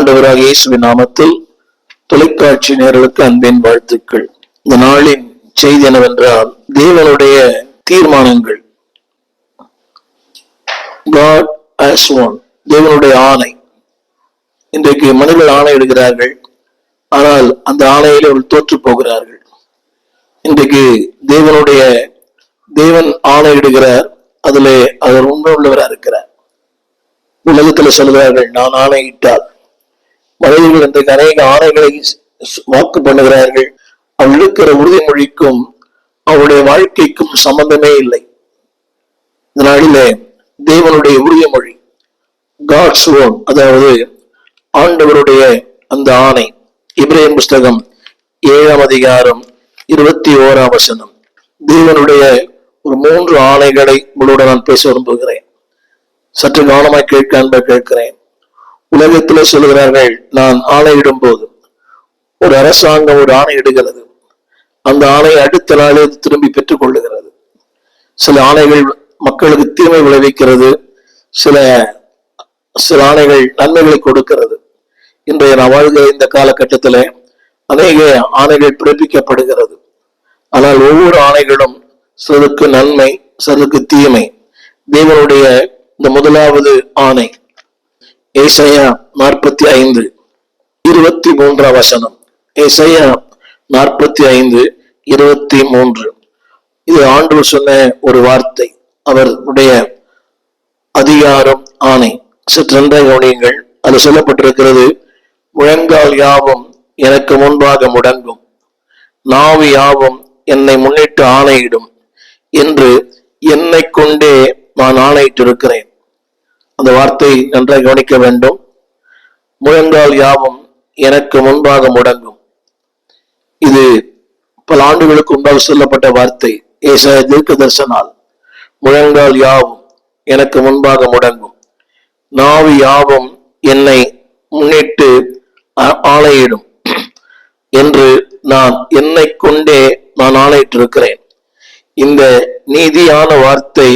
ஆண்டவராக இயேசுவின் நாமத்தில் தொலைக்காட்சி நேயர்களுக்கு அன்பின் வாழ்த்துக்கள். இந்த நாளின் செய்தி என்னவென்றால், தேவனுடைய தீர்மானங்கள். God has one. தேவனுடைய ஆணை. இன்றைக்கு மனிதர்கள் ஆணையிடுகிறார்கள், ஆனால் அந்த ஆணையிலே அவர்கள் தோற்று போகிறார்கள். இன்றைக்கு தேவன் ஆணையிடுகிறார், அதிலே அவர் உண்மை உள்ளவராக இருக்கிறார். உலகத்தில் சொல்கிறார்கள், நான் ஆணையிட்டால். மனிதர்கள் இன்றைக்கு அநேக ஆணைகளை வாக்கு பண்ணுகிறார்கள். அவள் இருக்கிற உறுதிமொழிக்கும் அவருடைய வாழ்க்கைக்கும் சம்பந்தமே இல்லை. இந்த நாளிலே தேவனுடைய உறுதிமொழி, God's word, அதாவது ஆண்டவருடைய அந்த ஆணை. எபிரேயர் புஸ்தகம் 7ஆம் அதிகாரம் 21ஆம் வசனம். தேவனுடைய ஒரு 3 ஆணைகளை உங்களோடு நான் பேச விரும்புகிறேன். சற்று கவனமாய் கேட்கிறேன். உலகத்துல சொல்லுகிறார்கள், நான் ஆணையிடும் போது ஒரு அரசாங்கம் ஒரு ஆணையிடுகிறது, அந்த ஆணையை அடுத்த நாளே திரும்பி பெற்றுக் கொள்ளுகிறது. சில ஆணைகள் மக்களுக்கு தீமை விளைவிக்கிறது, சில ஆணைகள் நன்மைகளை கொடுக்கிறது. இன்றைய நான் வாழ்கிற இந்த காலகட்டத்தில் அநேக ஆணைகள் பிறப்பிக்கப்படுகிறது. ஆனால் ஒவ்வொரு ஆணைகளும் சிலருக்கு நன்மை, சிலருக்கு தீமை. தேவனுடைய இந்த முதலாவது ஆணை ஏசாயா 45:23 வசனம். ஏசாயா 45:23. இது ஆண்டவர் சொன்ன ஒரு வார்த்தை, அவருடைய அதிகாரம், ஆணை. சற்றென்றாக கவனியுங்கள். அது சொல்லப்பட்டிருக்கிறது, முழங்கால் யாவும் எனக்கு முன்பாக முடங்கும், நாவு யாவும் என்னை முன்னிட்டு ஆணையிடும் என்று என்னை கொண்டே நான் ஆணையிட்டிருக்கிறேன். அந்த வார்த்தை நன்றாக கவனிக்க வேண்டும். முழங்கால் யாவும் எனக்கு முன்பாக முடங்கும். இது பல ஆண்டுகளுக்கு முன்பாக சொல்லப்பட்ட வார்த்தை. ஏசாயா தீர்க்கதரிசனால் முழங்கால் யாவும் எனக்கு முன்பாக முடங்கும், நாவு யாவும் என்னை முன்னிட்டு ஆணையிடும் என்று நான் என்னை கொண்டே நான் ஆணையிட்டிருக்கிறேன். இந்த நீதியான வார்த்தை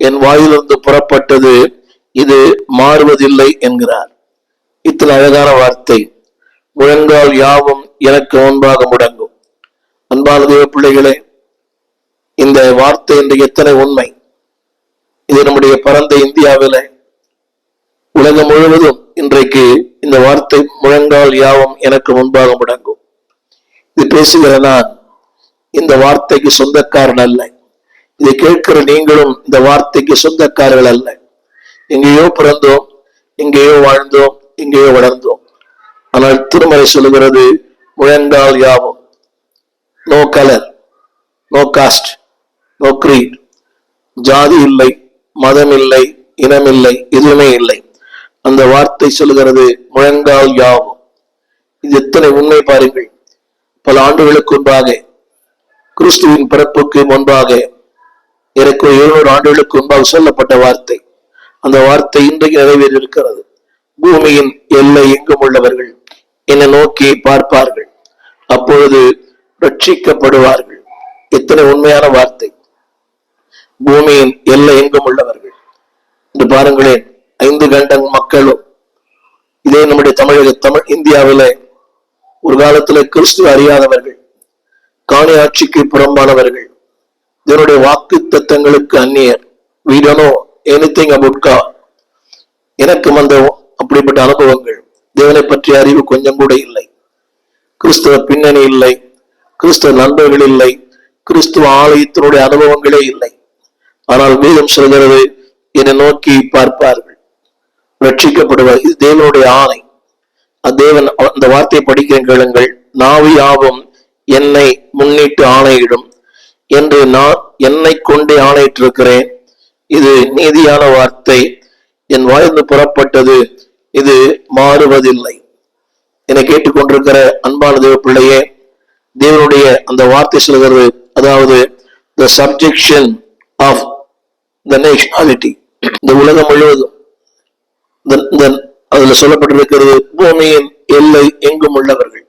என் வாயிலிருந்து புறப்பட்டது, இது மாறுவதில்லை என்கிறார். இத்தனை அழகான வார்த்தை. முழங்கால் யாவும் எனக்கு முன்பாக முடங்கும். அன்பான தேவ பிள்ளைகளே, இந்த வார்த்தை இன்றைக்கு எத்தனை உண்மை! இது நம்முடைய பரந்த இந்தியாவில, உலகம் முழுவதும் இன்றைக்கு இந்த வார்த்தை, முழங்கால் யாவும் எனக்கு முன்பாக முடங்கும். இது பேசுகிற நான் இந்த வார்த்தைக்கு சொந்தக்காரன் அல்ல. இதை கேட்கிற நீங்களும் இந்த வார்த்தைக்கு சொந்தக்காரர்கள் அல்ல. எங்கேயோ பிறந்தோம், எங்கேயோ வாழ்ந்தோம், எங்கேயோ வளர்ந்தோம். ஆனால் திருமறை சொல்லுகிறது, முழங்கால் யாவும். No colour, no caste, no creed. ஜாதி இல்லை, மதம் இல்லை, இனம் இல்லை, எதுவுமே இல்லை. அந்த வார்த்தை சொல்லுகிறது, முழங்கால் யாவும். இது எத்தனை உண்மை பாருங்கள். பல ஆண்டுகளுக்கு முன்பாக, கிறிஸ்துவின் பிறப்புக்கு முன்பாக, எனக்கு 700 ஆண்டுகளுக்கு முன்பாக சொல்லப்பட்ட வார்த்தை. அந்த வார்த்தை இன்றைக்கு நிறைவேறி இருக்கிறது. பூமியின் எல்லை எங்கும் உள்ளவர்கள் என்னை நோக்கி பார்ப்பார்கள், அப்பொழுது ரட்சிக்கப்படுவார்கள். எத்தனை உண்மையான வார்த்தை! பூமியின் எல்லை எங்கும் உள்ளவர்கள் என்று பாருங்களேன். 5 கண்டம் மக்களும், இதே நம்முடைய இந்தியாவில ஒரு காலத்துல கிறிஸ்துவ அறியாதவர்கள், காணி ஆட்சிக்கு புறம்பானவர்கள், இதனுடைய வாக்கு தத்தங்களுக்கு அந்நியர். We don't know anything about God. எனக்கும் அந்த அப்படிப்பட்ட அனுபவங்கள், தேவனை பற்றிய அறிவு கொஞ்சம் கூட இல்லை. கிறிஸ்துவ பின்னணி இல்லை, கிறிஸ்துவ நண்பர்கள் இல்லை, கிறிஸ்துவ ஆலயத்தினுடைய அனுபவங்களே இல்லை. ஆனால் வேதம் சொல்கிறது, என்னை நோக்கி பார்ப்பார்கள், ரட்சிக்கப்படுவார். இது தேவனுடைய ஆணை. தேவன் அந்த வார்த்தையை படிக்கிறேன், கேளுங்கள். நாவு யாவும் என்னை முன்னிட்டு ஆணையிடும் என்று நான் என்னை கொண்டே ஆணையிட்டிருக்கிறேன். இது நீதியான வார்த்தை, என் வாயிலிருந்து புறப்பட்டது, இது மாறுவதில்லை. என்னை கேட்டுக்கொண்டிருக்கிற அன்பான தேவ பிள்ளையே, தேவனுடைய அந்த வார்த்தை சொல்கிறது, அதாவது the subjection of the nationality, இந்த உலகம் முழுவதும் அதுல சொல்லப்பட்டிருக்கிறது, பூமியின் எல்லை எங்கும் உள்ளவர்கள்.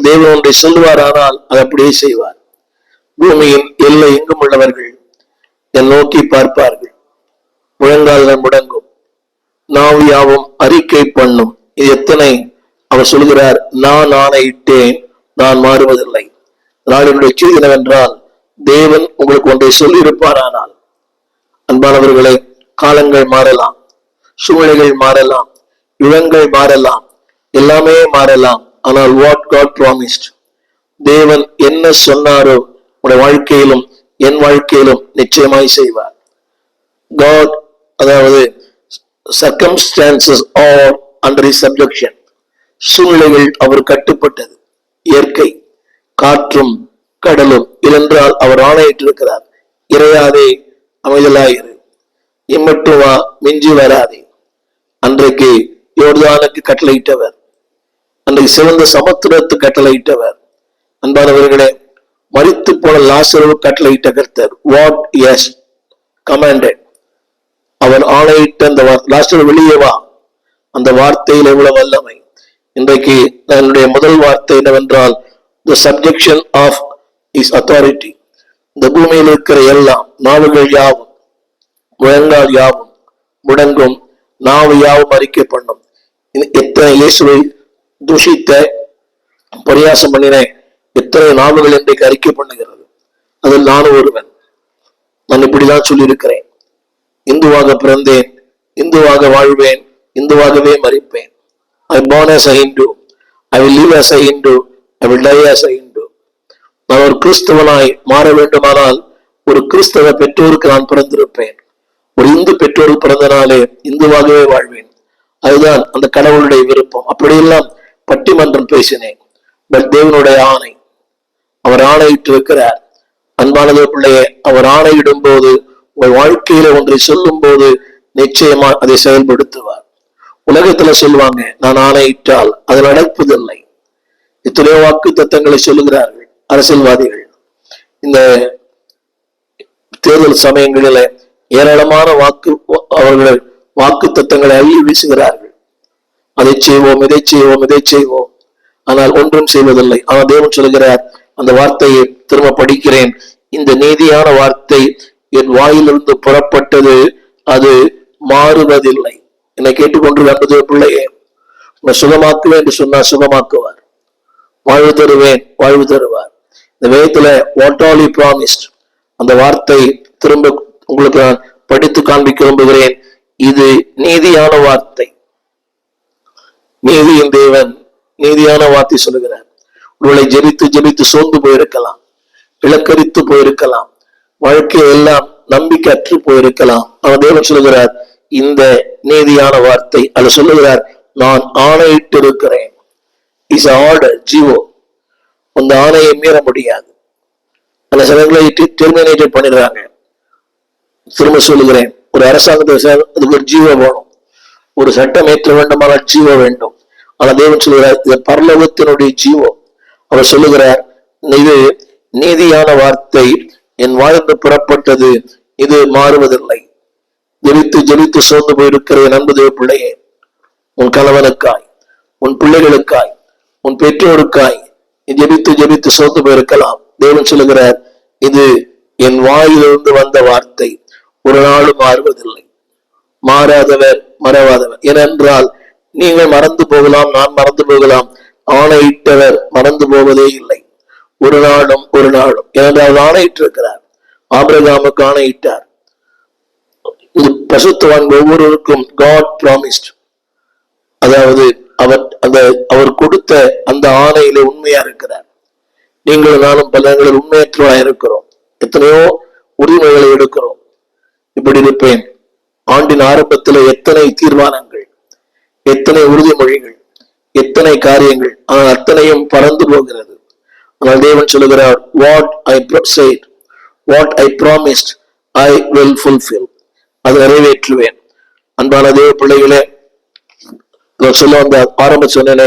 தேவன் ஒன்றை சொல்லுவாரானால் அதை அப்படியே செய்வார். பூமியின் எல்லை எங்கும் உள்ளவர்கள் என் நோக்கி பார்ப்பார்கள், முழங்கால்கள் முடங்கும், நாவு யாவும் அறிக்கை பண்ணும் இது எத்தனை? அவர் சொல்கிறார், நான் ஆணையிட்டேன், நான் மாறுவதில்லை. நான் என்னுடைய செய்தி என்னவென்றால், தேவன் உங்களுக்கு ஒன்றை சொல்லி இருப்பாரானால், அன்பானவர்களே, காலங்கள் மாறலாம், சூழ்நிலைகள் மாறலாம், யுகங்கள் மாறலாம், எல்லாமே மாறலாம். ஆனால் வாட் காட் ப்ராமிஸ்ட், தேவன் என்ன சொன்னாரோ உடைய வாழ்க்கையிலும் என் வாழ்க்கையிலும் நிச்சயமாய் செய்வார். God, அதாவது circumstances are under his subjection. சூழ்நிலைகள் அவர் கட்டுப்பட்டது. இயற்கை, காற்றும் கடலும் இதென்றால் அவர் ஆணையிட்டிருக்கிறார், இறையாதே, அமைதலாயிரு, இம்மட்டும் வா, மிஞ்சி வராதே. அன்றைக்கு யோர்தானுக்கு கட்டளையிட்டவர், அன்றைக்கு சிவந்த சமுத்திரத்து கட்டளையிட்டவர். அன்பானவர்களே, மரித்து போன லாசரு கட்டளையிட்ட கர்த்தர், வாட் எஸ் கமாண்டட், அவர் ஆணையிட்ட அந்த லாசரு வெளியே வா, அந்த வார்த்தையில் எவ்வளவு வல்லமை. இன்றைக்கு என்னுடைய முதல் வார்த்தை என்னவென்றால், the subjection of his authority. இந்த பூமியில் இருக்கிற எல்லாம் நாவுகள் யாவும், முழங்கால் யாவும் முடங்கும், நாவு யாவும் அறிக்கை பண்ணும். எத்தனை இயேசுவை தூஷித்த, பரியாசம் பண்ணின எத்தனை நாவுகள் இன்றைக்கு அறிக்கை பண்ணுகிறது. அதில் நானும் ஒருவன். நான் இப்படிதான் சொல்லியிருக்கிறேன், இந்துவாக பிறந்தேன், இந்துவாக வாழ்வேன், இந்துவாகவே மரிப்பேன். I am born as a Hindu, I will live as a Hindu, I will die as a Hindu. நான் ஒரு கிறிஸ்தவனாய் மாற வேண்டுமானால் ஒரு கிறிஸ்தவ பெற்றோருக்கு நான் பிறந்திருப்பேன். ஒரு இந்து பெற்றோருக்கு பிறந்தனாலே இந்துவாகவே வாழ்வேன். அதுதான் அந்த கடவுளுடைய விருப்பம். அப்படியெல்லாம் பட்டிமன்றம் பேசினேன். பட் தேவனுடைய ஆணை, அவர் ஆணையிட்டு இருக்கிறார். அன்பானது பிள்ளையே, அவர் ஆணையிடும் போது, உங்கள் வாழ்க்கையில ஒன்றை சொல்லும் போது நிச்சயமா அதை செயல்படுத்துவார். உலகத்துல சொல்லுவாங்க, நான் ஆணையிட்டால் அது நடப்பதில்லை. எத்தனையோ வாக்கு தத்தங்களை சொல்லுகிறார்கள் அரசியல்வாதிகள். இந்த தேர்தல் சமயங்களில ஏராளமான அவர்கள் வாக்கு தத்தங்களை அள்ளி வீசுகிறார்கள். அதை செய்வோம், இதை செய்வோம், இதை செய்வோம், ஆனால் ஒன்றும் செய்வதில்லை. ஆனால் தேவன் சொல்கிறார், அந்த வார்த்தையை திரும்ப படிக்கிறேன், இந்த நீதியான வார்த்தை என் வாயிலிருந்து புறப்பட்டது, அது மாறுவதில்லை. என்னை கேட்டுக்கொண்டு பிள்ளையே, உன்னை சுகமாக்குவேன் என்று சொன்னால் சுகமாக்குவார். வாழ்வு தருவேன், வாழ்வு தருவார். இந்த வேதத்துல வாட் ஆல் ஹி ப்ராமிஸ்ட், அந்த வார்த்தை திரும்ப உங்களுக்கு நான் படித்து காண்பிக்க விரும்புகிறேன். இது நீதியான வார்த்தை. நீதியின் தேவன் நீதியான வார்த்தை சொல்லுகிறார். உங்களை ஜெபித்து ஜெபித்து சோர்ந்து போயிருக்கலாம், இலக்கரித்து போயிருக்கலாம், வாழ்க்கையை எல்லாம் நம்பிக்கை அற்று போயிருக்கலாம். அவர் தேவன் சொல்லுகிறார், இந்த நீதியான வார்த்தை அது சொல்லுகிறார், நான் ஆணையிட்டு இருக்கிறேன். Is order, GO. அந்த ஆணையை மீற முடியாது. பல சமயங்களை டெர்மினேட் பண்ணிடுறாங்க. திரும்ப சொல்லுகிறேன், ஒரு அரசாங்கத்தை அதுக்கு ஒரு ஜீவோ வேணும், ஒரு சட்டம் ஏற்ற வேண்டுமானால் ஜீவோ வேண்டும். ஆனால் தேவன் சொல்லுகிறார், இது பரலோகத்தினுடைய ஜீவோ. அவர் சொல்லுகிறார், இது நீதியான வார்த்தை என் வாழ்ந்து புறப்பட்டது, இது மாறுவதில்லை. ஜெபித்து ஜெபித்து சோர்ந்து போயிருக்கிற என் அன்பு தேவ பிள்ளையே, உன் கணவனுக்காய், உன் பிள்ளைகளுக்காய், உன் பெற்றோருக்காய் ஜெபித்து ஜெபித்து சோர்ந்து போயிருக்கலாம். தேவன் சொல்லுகிறார், இது என் வாயிலிருந்து வந்த வார்த்தை, ஒரு நாளும் மாறுவதில்லை. மாறாதவர், மறவாதவர். ஏனென்றால் நீங்கள் மறந்து போகலாம், நான் மறந்து போகலாம், ஆணையிட்டவர் மறந்து போவதே இல்லை. ஒரு நாளும் ஒரு நாளும். ஏனென்றால் ஆணையிட்டு இருக்கிறார். ஆபிரகாமுக்கு ஆணையிட்டார். பசுத்தவான் ஒவ்வொருவருக்கும் God promised, அதாவது அவர் கொடுத்த அந்த ஆணையில உண்மையா இருக்கிறார். நீங்களும் நானும் பல நேரங்களில் உண்மையற்றவா இருக்கிறோம். எத்தனையோ உரிமைகளை எடுக்கிறோம். இப்படி இருப்பேன். ஆண்டின் ஆரம்பத்தில் எத்தனை தீர்மானங்கள், எத்தனை உறுதிமொழிகள், எத்தனை காரியங்கள், ஆனால் அத்தனையும் பறந்து போகிறது. ஆனால் தேவன் சொல்லுகிறார், what I said, what I promised, I will fulfill. அதை நிறைவேற்றுவேன். அன்பான தேவ பிள்ளைகளே, சொல்ல வந்த ஆரம்ப சொன்னேனே,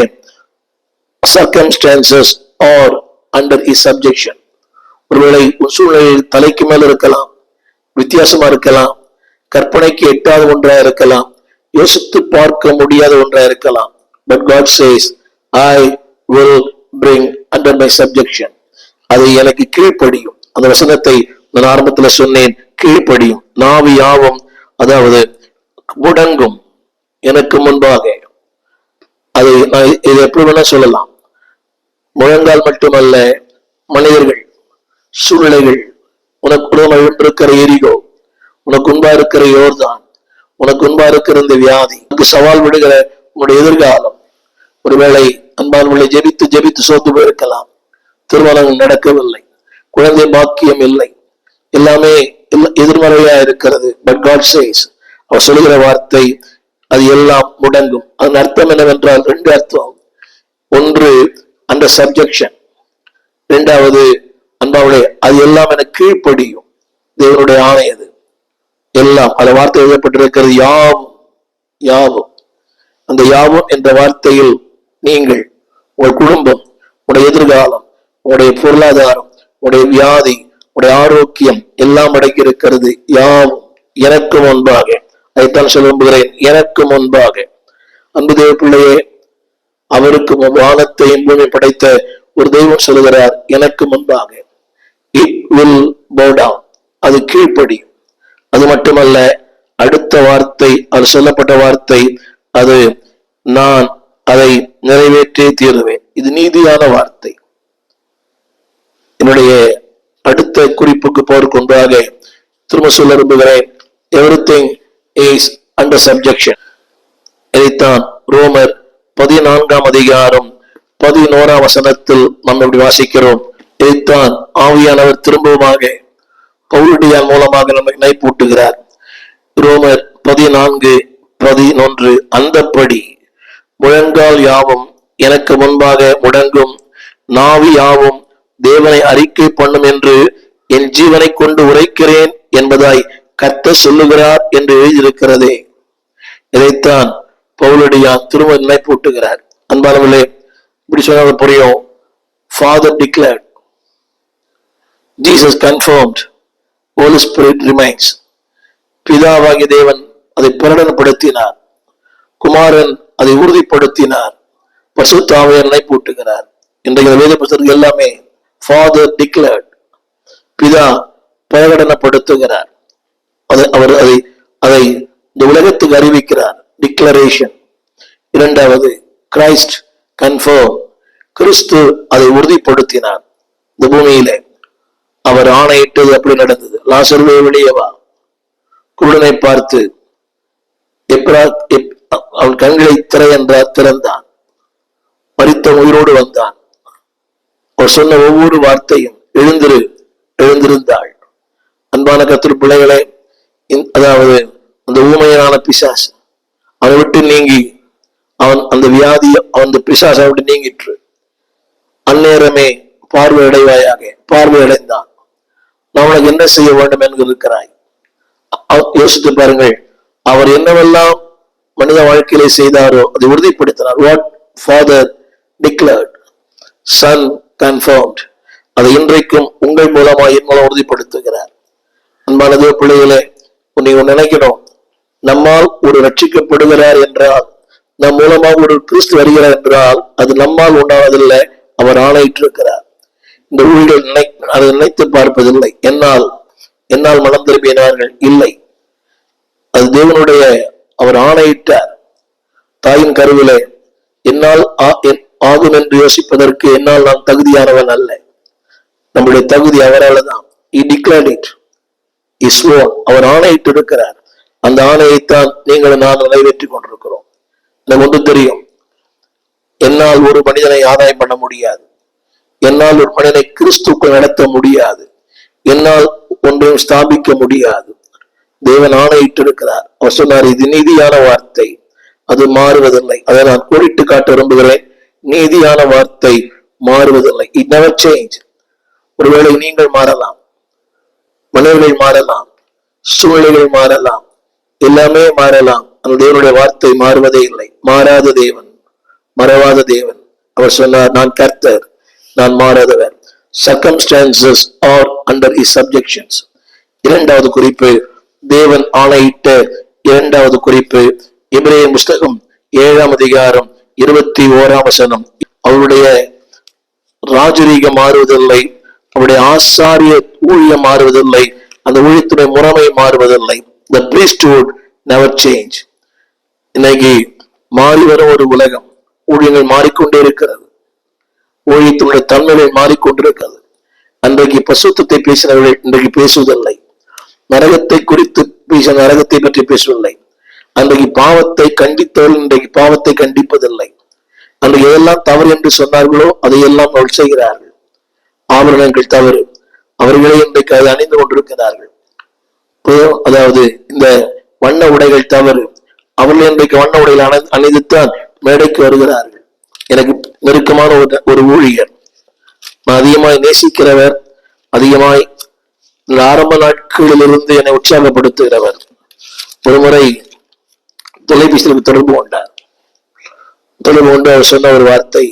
circumstances are under his subjection. ஒருவேளை சூழ்நிலையில் தலைக்கு மேல இருக்கலாம், வித்தியாசமா இருக்கலாம், கற்பனைக்கு எட்டாத ஒன்றா இருக்கலாம், யோசித்து பார்க்க முடியாத ஒன்றா இருக்கலாம். But God says, I will bring under my subjection. அது எனக்கு கீழ்ப்படியும். அந்த வசனத்தை நான் ஆரம்பத்துல சொன்னேன், கீழ்ப்படியும். நாவு யாவும், அதாவது முடங்கும் எனக்கு முன்பாக. அதை நான் இதை எப்படி வேணா சொல்லலாம். முழங்கால் மட்டுமல்ல, மனிதர்கள், சூழ்நிலைகள், உனக்கு இருக்கிற எரிகோ, உனக்கு உண்பா இருக்கிற யோர்தான், உனக்கு உண்பா இருக்கிற இந்த வியாதி, உனக்கு சவால் விடுகிற உன்னுடைய எதிர்காலம். ஒருவேளை அன்பானவர்களை ஜெபித்து ஜெபித்து சோர்ந்து போயிருக்கலாம். திருமணம் நடக்கவில்லை, குழந்தை பாக்கியம் இல்லை, எல்லாமே எதிர்மறையா இருக்கிறது. பட் காட் சேஸ், அவர் சொல்லுகிற வார்த்தை அது எல்லாம் முடங்கும். அதன் அர்த்தம் என்னவென்றால் ரெண்டு அர்த்தம். ஒன்று அந்த சப்ஜெக்ஷன், இரண்டாவது அன்பாவளே அது எல்லாம் என கீழ்ப்படியும். தேவனுடைய ஆணை அது எல்லாம். அந்த வார்த்தை எழுதப்பட்டிருக்கிறது யாவும். யாவும், அந்த யாவும் என்ற வார்த்தையில் நீங்கள், உங்கள் குடும்பம், உங்களுடைய எதிர்காலம், உங்களுடைய பொருளாதாரம், உங்களுடைய வியாதி, உங்களுடைய ஆரோக்கியம் எல்லாம் அடங்கி இருக்கிறது. யாவும் எனக்கு முன்பாக. அதைத்தான் சொல்ல விரும்புகிறேன், எனக்கு முன்பாக. அன்பு தேவ பிள்ளையே, அவருக்கு வானத்தையும் பூமி படைத்த ஒரு தெய்வம் சொல்லுகிறார், எனக்கு முன்பாக. இட் வில் bow down, அது கீழ்ப்படி. அது மட்டுமல்ல, அடுத்த வார்த்தை, அது சொல்லப்பட்ட வார்த்தை, அது நான் அதை நிறைவேற்றே தீருவேன். இது நீதியான வார்த்தை. என்னுடைய அடுத்த குறிப்புக்கு போறதுக்கு முன்பாக திரும்ப சொல்ல விரும்புகிறேன், எவ்ரிதிங் இஸ் அண்டர் சப்ஜெக்ஷன். இதைத்தான் ரோமர் 14ஆம் அதிகாரம் 11ஆம் வசனத்தில் நாம் இப்படி வாசிக்கிறோம். இதைத்தான் ஆவியானவர் திரும்பவுமாக பவுலடியான் மூலமாக நமக்கு நினைப்பூட்டுகிறார். ரோமர் 14:11, அந்தப்படி முழங்கால் யாவும் எனக்கு முன்பாக முடங்கும், நாவி யாவும் தேவனை அறிக்கை பண்ணும் என்று என் ஜீவனை கொண்டு உரைக்கிறேன் என்பதாய் கர்த்தர் சொல்லுகிறார் என்று எழுதியிருக்கிறதே. இதைத்தான் பவுலடியான் திரும்ப நினைப்பூட்டுகிறார். அன்பானவர்களே, இப்படி சொன்ன புரியும். Father declared, Jesus confirmed, Holy Spirit remains. பிதாவாகிய தேவன் அதை பிரகடனப்படுத்தினார், குமாரன் அதை உறுதிப்படுத்தினார், பரிசுத்த ஆவியானவர் நினைப்பூட்டுகிறார். இன்றைய வேத புத்தகங்கள் எல்லாமே ஃபாதர் டிக்ளேர்ட், பிதா பிரகடனப்படுத்துகிறார். அவர் அதை இந்த உலகத்துக்கு அறிவிக்கிறார், டிக்ளரேஷன். இரண்டாவது கிரைஸ்ட் கன்ஃபர்ம், கிறிஸ்து அதை உறுதிப்படுத்தினார். இந்த பூமியிலே அவர் ஆணையிட்டது அப்படி நடந்தது. லாசருவே வெளியே வா, குருடனை பார்த்து அவன் கண்களை திற என்றார், திறந்தான். மரித்த உயிரோடு வந்தான். அவர் சொன்ன ஒவ்வொரு வார்த்தையும் எழுந்திரு, எழுந்திருந்தாள். அன்பான கர்த்தர் பிள்ளைகளே, அதாவது அந்த ஊமையான பிசாசு அவனை விட்டு நீங்கி, அவன் அந்த வியாதி, அந்த பிசாசை விட்டு நீங்கிற்று. அந்நேரமே பார்வை அடைவாயாக. பார்வை அடைந்தான். நான் உனக்கு என்ன செய்ய வேண்டும் என்று இருக்கிறாய். யோசித்து பாருங்கள், அவர் என்னவெல்லாம் மனித வாழ்க்கையிலே செய்தாரோ அதை உறுதிப்படுத்தினார். What father declared, son confirmed, அதை இன்றைக்கும் உங்கள் மூலமா என் மூலம் உறுதிப்படுத்துகிறார். அன்பானதோ பிள்ளைகளே, நீங்க நினைக்கணும், நம்மால் ஒரு ரட்சிக்கப்படுகிறார் என்றால், நம் மூலமாக ஒரு கிறிஸ்து வருகிறார் என்றால், அது நம்மால் உண்டானதில்லை, அவர் ஆணையிட்டிருக்கிறார். இந்த ஊழியர்கள் அதை நினைத்து பார்ப்பதில்லை. என்னால் மனம் திரும்பினார்கள், இல்லை, அது தேவனுடைய, அவர் ஆணையிட்டார். தாயின் கருவிலே என்னால் ஆகும் என்று யோசிப்பதற்கு என்னால் நான் தகுதியானவன் அல்ல. நம்முடைய தகுதி அவரால் தான். அவர் ஆணையிட்டு இருக்கிறார். அந்த ஆணையைத்தான் நீங்கள் நான் நிறைவேற்றி கொண்டிருக்கிறோம். எனக்கு ஒன்று தெரியும், என்னால் ஒரு மனிதனை ஆதாயம் பண்ண முடியாது, என்னால் ஒரு மனிதனை கிறிஸ்துக்குள் நடத்த முடியாது, என்னால் ஒன்றையும் ஸ்தாபிக்க முடியாது. தேவன் ஆணையிட்டு இருக்கிறார். அவர் சொன்னார், இது நீதியான வார்த்தை, அது மாறுவதில்லை. அதை நான் கோடிட்டு காட்ட விரும்புகிறேன். நீதியான வார்த்தை மாறுவதில்லை. It never change. ஒருவேளை நீங்கள் மாறலாம், மனிதர்கள் மாறலாம், சூழ்நிலைகள் மாறலாம், எல்லாமே மாறலாம். அந்த தேவனுடைய வார்த்தை மாறுவதே இல்லை. மாறாத தேவன், மறவாத தேவன். அவர் சொன்னார், நான் கர்த்தர், நான் மாறாதவர். Circumstances are under his subjections. இரண்டாவது குறிப்பு, தேவன் ஆணையிட்ட இரண்டாவது குறிப்பு, எபிரேயர் புஸ்தகம் 7ஆம் அதிகாரம் 21ஆம் வசனம். அவருடைய ராஜரீகம் மாறுவதில்லை, அவருடைய ஆசாரிய ஊழியம் மாறுவதில்லை, அந்த ஊழியத்துடைய முறைமை மாறுவதில்லை. The priesthood never change. இன்னைக்கு மாறி வரும் ஒரு உலகம், ஊழியங்கள் மாறிக்கொண்டே இருக்கிறது. ஊழியத்தினுடைய தன்மைகள் மாறிக்கொண்டிருக்கிறது. அன்றைக்கு பசுத்தத்தை பேசினவர்கள் இன்றைக்கு பேசுவதில்லை. நரகத்தை குறித்து பேச நரகத்தை பற்றி பேசவில்லை. அன்றைக்கு பாவத்தை கண்டித்தவர்கள் இன்றைக்கு பாவத்தை கண்டிப்பதில்லை. அன்றைக்கு எதெல்லாம் தவறு என்று சொன்னார்களோ அதையெல்லாம் அவர்கள் செய்கிறார்கள். ஆபரணங்கள் தவறு, அவர்களே இன்றைக்கு அதை அணிந்து கொண்டிருக்கிறார்கள். அதாவது இந்த வண்ண உடைகள் தவறு, அவர்கள் இன்றைக்கு வண்ண உடைகள் அணிந்துத்தான் மேடைக்கு வருகிறார்கள். எனக்கு நெருக்கமான ஒரு ஊழியர், நான் அதிகமாய் நேசிக்கிறவர், அதிகமாய் ஆரம்ப நாட்களிலிருந்து என்னை உற்சாகப்படுத்துகிறவர், ஒரு முறை தொலைபேசியில் தொடர்பு கொண்டார். தொடர்பு கொண்டு அவர் சொன்ன ஒரு வார்த்தை,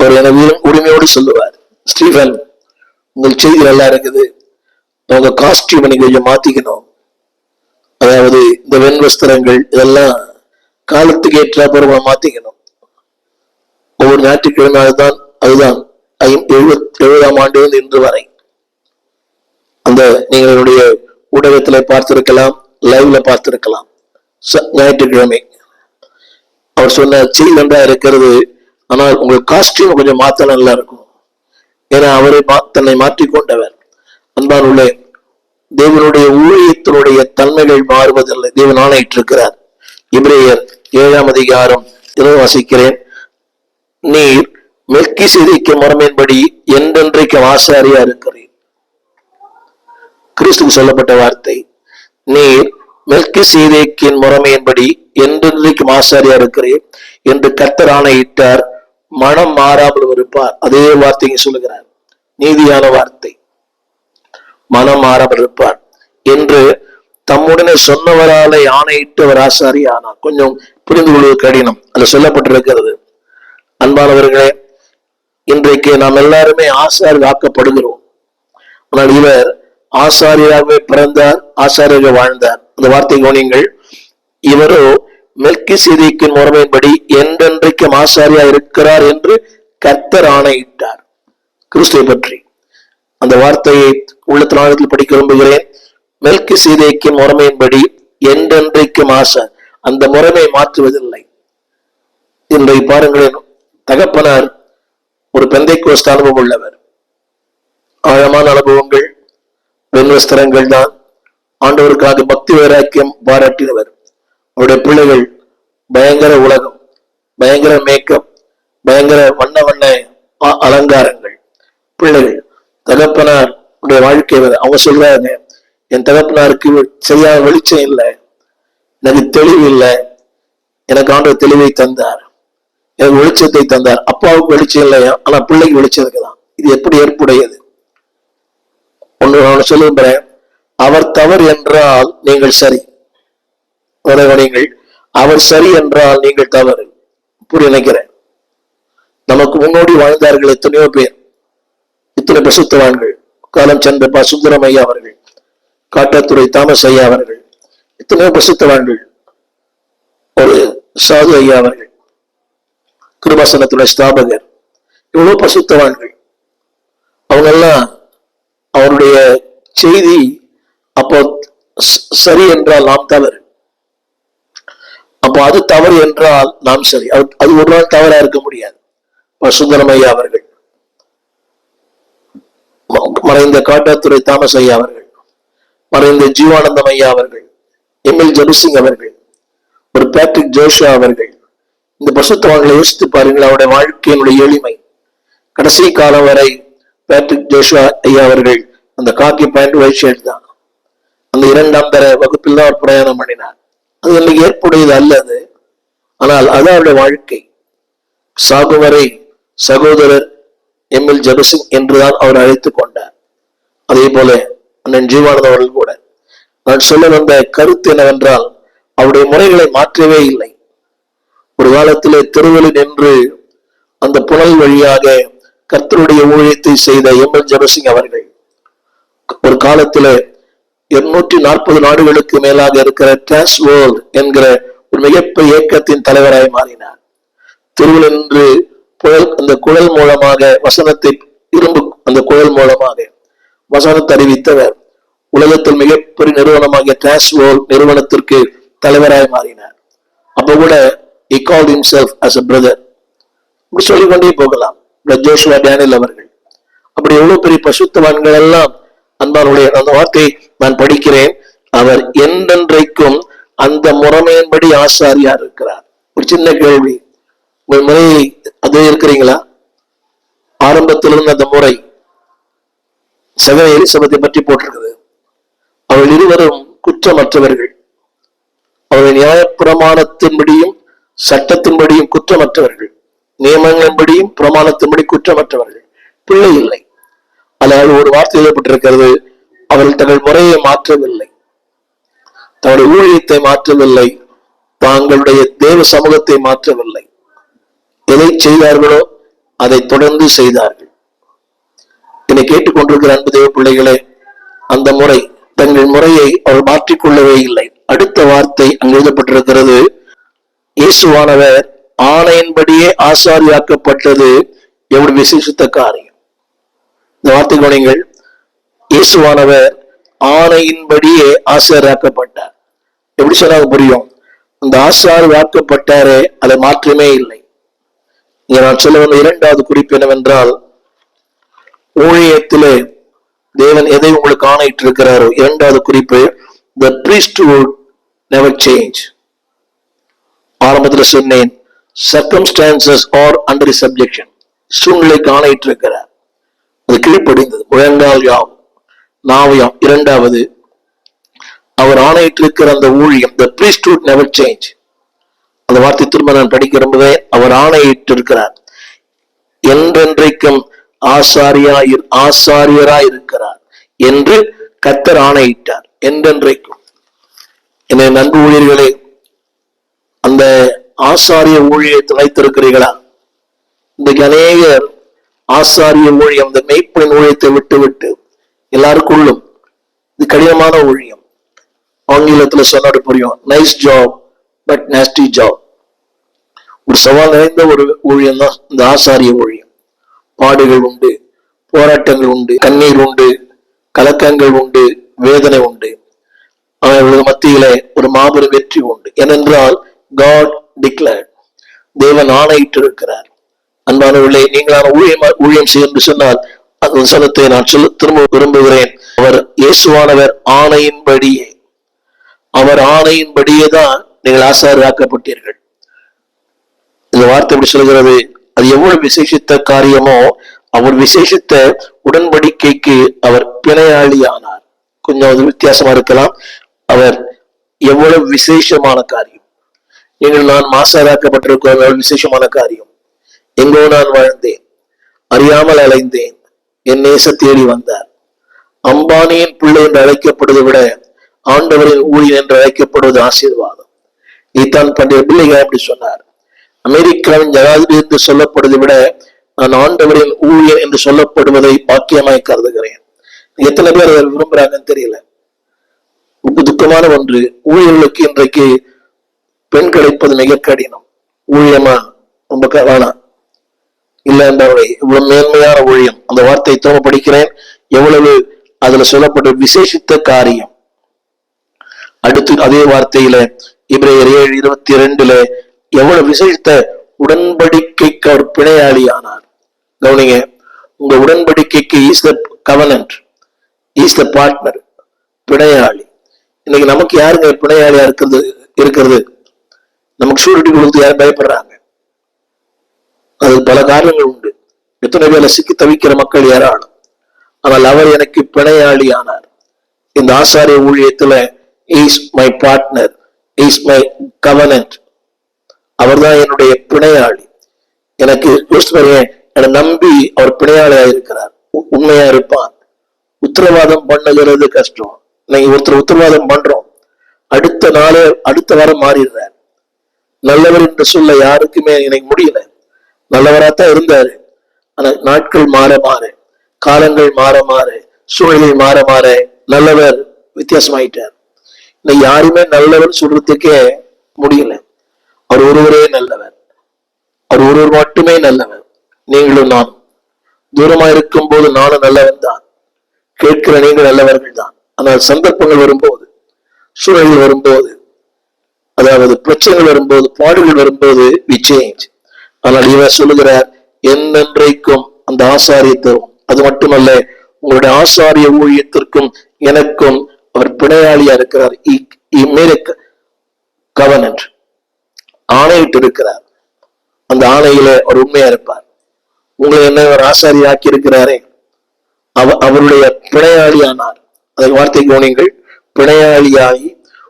அவர் என உரிமையோடு சொல்லுவார், ஸ்டீஃபன், உங்கள் செய்தி நல்லா இருக்குது, உங்க காஸ்டியூம் நீங்க கொஞ்சம் மாத்திக்கணும். அதாவது இந்த வெண் வஸ்திரங்கள் இதெல்லாம் காலத்துக்கு ஏற்ற பொருளை மாத்திக்கணும். ஒவ்வொரு ஞாயிற்றுக்கிழமை அதுதான் 70ஆம் ஆண்டு இன்று வரை அந்த நீங்கள் என்னுடைய ஊடகத்துல பார்த்திருக்கலாம், லைவ்ல பார்த்திருக்கலாம். ஞாயிற்றுக்கிழமை அவர் சொன்ன செய்தி நன்றா இருக்கிறது, ஆனால் உங்கள் காஸ்டியூம் கொஞ்சம் மாத்த நல்லா இருக்கும். ஏன்னா அவரை தன்னை மாற்றிக்கொண்டவர். அன்பான தேவனுடைய ஊழியத்தினுடைய தன்மைகள் மாறுவதில்லை. தேவன் ஆணையிட்டிருக்கிறார். எபிரேயர் 7ஆம் அதிகாரம் வாசிக்கிறேன். நீர் மெல்கிசேதேக்கு முறைமையின்படி என்றென்றைக்கு ஆசாரியா இருக்கிறீர். கிறிஸ்துக்கு சொல்லப்பட்ட வார்த்தை, நீர் மெல்கிசேதேக்கின் முறைமையின்படி என்றென்றைக்கும் ஆசாரியா இருக்கிறீர் என்று கர்த்தர் ஆணையிட்டார், மனம் மாறாமல் இருப்பார். அதே வார்த்தையை சொல்லுகிறார், நீதியான வார்த்தை, மனம் மாறாமல் இருப்பார் என்று தம்முடனே சொன்னவராலே ஆணையிட்டு அவர் ஆசாரி ஆனார். கொஞ்சம் புரிந்து கொள்வது கடினம், அது சொல்லப்பட்டிருக்கிறது. அன்பானவர்களே, இன்றைக்கு நாம் எல்லாருமே ஆசாரி ஆக்கப்படுகிறோம். ஆனால் இவர் ஆசாரியாகவே பிறந்தார், ஆசாரியாக வாழ்ந்தார். அந்த வார்த்தை கவனியுங்கள். இவரோ மெல்கிசேதேக்கின் முறைமையின்படி என்றென்றைக்கும் ஆசாரியா இருக்கிறார் என்று கர்த்தர் ஆணையிட்டார். கிறிஸ்துவை பற்றி அந்த வார்த்தையை உள்ளத்தின் ஆழத்தில் படிக்க விரும்புகிறேன். மெல்கிசேதேக்கின் முறைமையின்படி என்றென்றைக்கும் ஆசார், அந்த முறைமையை மாற்றுவதில்லை. இன்றைக்கு பாருங்களேன், தகப்பனார் ஒரு பெந்தைக்கோஸ்து அனுபவம் உள்ளவர், ஆழமான அனுபவங்கள், வெண்வஸ்திரங்கள் தான். ஆண்டவருக்காக பக்தி வைராக்கியம் பாராட்டினவர். அவருடைய பிள்ளைகள் பயங்கர உலகம், பயங்கர மேக்கப், பயங்கர வண்ண வண்ண அலங்காரங்கள். பிள்ளைகள் தகப்பனார் வாழ்க்கை அவங்க சொல்றாங்க, என் தகப்பனாருக்கு சரியான வெளிச்சம் இல்லை, எனக்கு தெளிவு இல்லை, எனக்கு ஆண்டவர் தெளிவை தந்தார், எனக்கு வெளிச்சத்தை தந்தார். அப்பாவுக்கு வெளிச்சம் இல்லையா, ஆனா பிள்ளைக்கு வெளிச்சம் இருக்குதான். இது எப்படி ஏற்புடையது? ஒன்று சொல்லுகிறேன், அவர் தவறு என்றால் நீங்கள் சரி, நீங்கள் அவர் சரி என்றால் நீங்கள் தவறு. புரிய நினைக்கிறேன். நமக்கு முன்னோடி வாழ்ந்தார்கள் எத்தனையோ பேர், இத்தனை பசுத்தவான்கள், காலம் சென்ற சுந்தரம் ஐயா அவர்கள், காட்டாத்துறை தாமஸ் ஐயா அவர்கள், எத்தனையோ பசுத்தவான்கள், ஒரு சாது ஐயா அவர்கள், கிருபாசனத்துடைய ஸ்தாபகர், இவ்வளவு பசுத்தவான்கள். அவங்க எல்லாம் அவருடைய செய்தி அப்போ சரி என்றால் நாம் தவறு, அப்போ அது தவறு என்றால் நாம் சரி. அது ஒரு நாள் தவறா இருக்க முடியாது. சுந்தரம் ஐயா அவர்கள், மறைந்த காட்டாத்துறை தாமஸ் ஐயா அவர்கள், மறைந்த ஜீவானந்தம் ஐயா அவர்கள், எம்எல் ஜபுசிங் அவர்கள், ஒரு பேட்ரிக் ஜோஷா அவர்கள், இந்த பசுத்தவான்களை யோசித்து பாருங்கள். அவருடைய வாழ்க்கையினுடைய எளிமை. கடைசி காலம் வரை பேட்ரிக் ஜோஷா ஐயா அவர்கள் அந்த காக்கி பேண்ட் ஒயிட் ஷர்ட் தான். அந்த 2ஆம் தர வகுப்பில் தான் அவர் பிரயாணம் பண்ணினார். அது எனக்கு ஏற்புடையது அல்லது, ஆனால் அது அவருடைய வாழ்க்கை. சாகும் வரை சகோதரர் எம்எல் ஜபசிங் என்றுதான் அவர் அழைத்துக் கொண்டார். அதே போல அண்ணன் ஜீவானந்த் அவர்கள் கூட. நான் சொல்ல வந்த கருத்து என்னவென்றால், அவருடைய முறைகளை மாற்றவே இல்லை. ஒரு காலத்திலே தெருவில் நின்று அந்த புனல் வழியாக கர்த்தருடைய ஊழியத்தை செய்த எம்எல் ஜபசிங் அவர்கள் ஒரு காலத்திலே 240 நாடுகளுக்கு மேலாக இருக்கிற டிரான்ஸ்வேர்ல்ட் என்கிற ஒரு மிகப்பெரிய இயக்கத்தின் தலைவராய் மாறினார். தெருவில் நின்று அந்த குழல் மூலமாக வசனத்தை, இரும்பு அந்த குழல் மூலமாக வசனத்தை அறிவித்தவர். உலகத்தில் மிகப்பெரிய நிறுவனமாகிய டிரான்ஸ்வேர்ல்ட் நிறுவனத்திற்கு தலைவராய் மாறினார். அப்ப கூட he called himself as a brother. இப்படி சொல்லிக்கொண்டே போகலாம். ஜோஷுவா டேனியல் அவர்கள், அப்படி எவ்வளவு பெரிய பசுத்தவான்கள் எல்லாம் அன்பானுடைய அந்த வார்த்தையை நான் படிக்கிறேன். அவர் என்றென்றைக்கும் அந்த முறைமையின்படி ஆசாரியா இருக்கிறார். ஒரு சின்ன கேள்வி, உங்கள் முறையை அதே இருக்கிறீங்களா? ஆரம்பத்திலிருந்து அந்த முறை சகல எலிசபெத்தை பற்றி போட்டிருக்குது. அவர்கள் இருவரும் குற்றமற்றவர்கள். அவர்கள் நியாயப்பிரமாணத்தின்படியும் சட்டத்தின்படியும் குற்றமற்றவர்கள், நியமங்களின்படியும் பிரமாணத்தின்படி குற்றமற்றவர்கள், பிள்ளை இல்லை. அதாவது ஒரு வார்த்தை எழுதப்பட்டிருக்கிறது, அவர்கள் தங்கள் முறையை மாற்றவில்லை, தங்களுடைய ஊழியத்தை மாற்றவில்லை, தாங்களுடைய தேவ சமூகத்தை மாற்றவில்லை. எதை செய்தார்களோ அதை தொடர்ந்து செய்தார்கள். என்னை கேட்டுக்கொண்டிருக்கிற அன்பு தேவ பிள்ளைகளே, அந்த முறை, தங்கள் முறையை அவர் மாற்றிக்கொள்ளவே இல்லை. அடுத்த வார்த்தை அங்கு எழுதப்பட்டிருக்கிறது, இயேசுவானவர் ஆணையின்படியே ஆசாரியாக்கப்பட்டது எவ்வளவு விசேஷித்த காரியம். இந்த வார்த்தை கவனிங்கள், இயேசுவானவர் ஆணையின்படியே ஆசாரியாக்கப்பட்டார். எப்படி சொன்னாங்க புரியும்? அந்த ஆசாரியாக்கப்பட்டாரே, அதை மாற்றமே இல்லை. இங்க நான் சொல்ல வந்த இரண்டாவது குறிப்பு என்னவென்றால், ஊழியத்திலே தேவன் எதை உங்களுக்கு ஆணையிட்டு இருக்கிறாரோ, இரண்டாவது குறிப்பு, the priesthood never change. ஆரம்பத்தில் சொன்னேன், circumstances are under subjection. சூழ்நிலைக்கு ஆணையிட்டு இருக்கிறார், அது கீழ்ப்படிந்தது, முழங்கால் யாவும் நாவையாம். இரண்டாவது, அவர் ஆணையிட்டிருக்கிற அந்த ஊழியம், the priesthood never change. அந்த வார்த்தை திரும்ப நான் படிக்கிறபோதே, அவர் ஆணையிட்டிருக்கிறார், என்றென்றைக்கும் ஆசாரியராய் இருக்கிறார் என்று கர்த்தர் ஆணையிட்டார். என்றென்றைக்கும். என்னை நண்பு ஊழியர்களே, அந்த ஆசாரிய ஊழியத்தை வைத்திருக்கிறீர்களா? இன்றைக்கு அநேகர் ஆசாரிய ஊழியம், இந்த மெய்ப்பனின் ஊழியத்தை விட்டு விட்டு எல்லாருக்குள்ளும் இது கடினமான ஊழியம். ஆங்கிலத்துல சொன்னாடு புரியும், nice job but nasty job. ஒரு சவால் நிறைந்த ஒரு ஊழியம் தான் இந்த ஆசாரிய ஊழியம். பாடுகள் உண்டு, போராட்டங்கள் உண்டு, கண்ணீர் உண்டு, கலக்கங்கள் உண்டு, வேதனை உண்டு. அவர்களுக்கு மத்தியிலே ஒரு மாபெரும் வெற்றி உண்டு. ஏனென்றால் God declared, தேவன் ஆணையிட்டு இருக்கிறார். அன்பானவர்களே, நீங்களான ஊழியம் செய்ய என்று சொன்னால் அந்த வசனத்தை நான் திரும்ப விரும்புகிறேன். அவர் இயேசுவானவர் ஆணையின்படியே, அவர் ஆணையின்படியே தான் நீங்கள் ஆசாரியராக்கப்பட்டீர்கள். இந்த வார்த்தை எப்படி சொல்கிறது? அது எவ்வளவு விசேஷித்த காரியமோ, அவர் விசேஷித்த உடன்படிக்கைக்கு அவர் பிணையாளி ஆனார். கொஞ்சம் அது வித்தியாசமா இருக்கலாம். அவர் எவ்வளவு விசேஷமான காரியம். நீங்கள் நான் ஆசாரியராக்கப்பட்டிருக்கிறோம், எவ்வளவு விசேஷமான காரியம். எங்கோ நான் வாழ்ந்தேன், அறியாமல் அலைந்தேன், என் நேச தேடி வந்தார். அம்பானியின் பிள்ளை என்று அழைக்கப்படுவதை விட ஆண்டவரின் ஊழியர் என்று அழைக்கப்படுவது ஆசீர்வாதம். இதான் பண்டைய பிள்ளைகள் அப்படி சொன்னார். அமெரிக்காவின் ஜனாதிபதி என்று சொல்லப்படுவதை விட நான் ஆண்டவரின் ஊழியர் என்று சொல்லப்படுவதை பாக்கியமாய் கருதுகிறேன். எத்தனை பேர் அதை விரும்புறாங்கன்னு தெரியல. துக்கமான ஒன்று, ஊழியர்களுக்கு இன்றைக்கு பெண் கிடைப்பது மிக கடினம். ஊழியமா ரொம்ப வேணாம் இல்ல என்றவரை இவ்வளவு மேன்மையான ஊழியம். அந்த வார்த்தையை தோம படிக்கிறேன், எவ்வளவு அதுல சொல்லப்பட்ட விசேஷித்த காரியம். அடுத்து அதே வார்த்தையில எபிரேயர் 7:22 எவ்வளவு விசேஷித்த உடன்படிக்கைக்கு அவர் பிணையாளி ஆனார். கவனிங்க, உங்க உடன்படிக்கைக்கு is the covenant, is the partner, பிணையாளி. இன்னைக்கு நமக்கு யாருங்க பிணையாளியா இருக்கிறது? நமக்கு ஷூரிட்டி கொடுத்து யாரும் பயப்படுறாங்க. அது பல காரணங்கள் உண்டு. எத்தனை பேரை சிக்கி தவிக்கிற மக்கள் ஏராளம். ஆனால் அவர் எனக்கு பிணையாளி ஆனார். இந்த ஆசாரிய ஊழியத்துல is my partner, is my covenant. அவர் தான் என்னுடைய பிணையாளி. எனக்கு என்னை நம்பி அவர் பிணையாளியா இருக்கிறார். உண்மையா இருப்பான். உத்தரவாதம் பண்ணுகிறது கஷ்டம். நீங்க ஒருத்தர் உத்தரவாதம் பண்றோம், அடுத்த வாரம் மாறிடுறார். நல்லவர் என்று சொல்ல யாருக்குமே எனக்கு முடியல. நல்லவராத்தான் இருந்தாரு. ஆனா நாட்கள் மாற மாற, காலங்கள் மாற மாற, சூழ்நிலை மாற மாற நல்லவர் வித்தியாசமாயிட்டார். இன்னைக்கு யாருமே நல்லவர் சொல்றதுக்கே முடியல. அவர் ஒருவரே நல்லவர், அவர் ஒருவர் மட்டுமே நல்லவர். நீங்களும் நானும் தூரமா இருக்கும் போது நானும் நல்லவன் தான், கேட்கிற நீங்கள் நல்லவர்கள் தான். ஆனால் சந்தர்ப்பங்கள் வரும்போது, சூழலில் வரும்போது அதாவது பிரச்சனைகள் வரும்போது, பாடுகள் வரும்போது we change. ஆனால் இவர் சொல்லுகிறார், என்னென்றைக்கும் அந்த ஆசாரியத்துவம். அது மட்டுமல்ல, உங்களுடைய ஆசாரிய ஊழியத்திற்கும் எனக்கும் அவர் பிணையாளியா இருக்கிறார். covenant, ஆணையிட்டு இருக்கிறார். அந்த ஆணையில அவர் உண்மையா இருப்பார். உங்களை என்ன அவர் ஆசாரி ஆக்கி இருக்கிறாரே, அவருடைய பிணையாளியானார். அதை வார்த்தை கவனிங்கள், பிணையாளியாகி